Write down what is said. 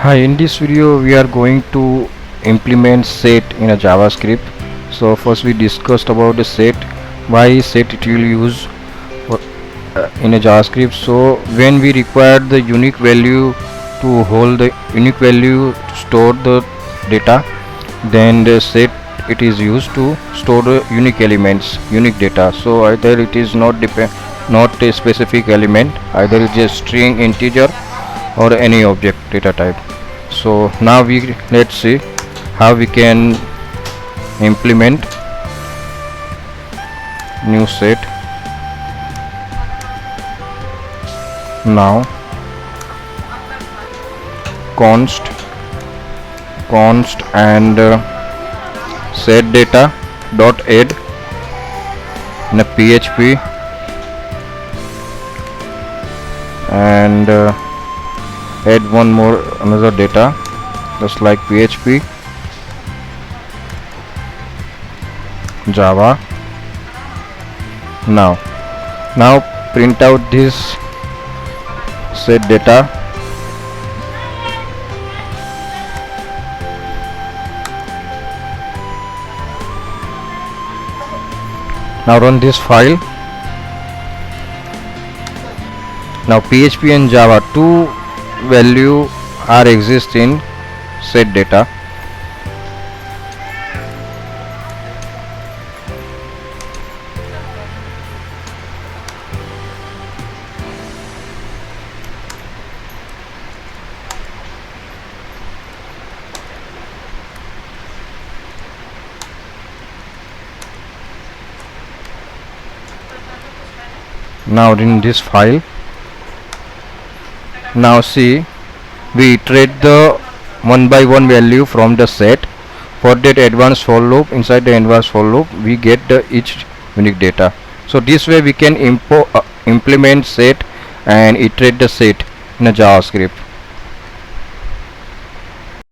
Hi, in this video we are going to implement set in a JavaScript. So first we discussed about the set, why set it will use in a JavaScript. So when we require the unique value to hold the unique value to store the data, then the set it is used to store the unique elements, unique data. So either it is not a specific element, either it is a string, integer or any object data type. So now let's see how we can implement new set. Now const and set data dot add in a PHP and add another data just like PHP Java. Now print out this set data. Now run this file. Now PHP and Java, two value are exist in set data. Now in this file, now see, we iterate the one by one value from the set. For that advanced for loop, inside the advanced for loop we get the each unique data. So this way we can implement set and iterate the set in a JavaScript.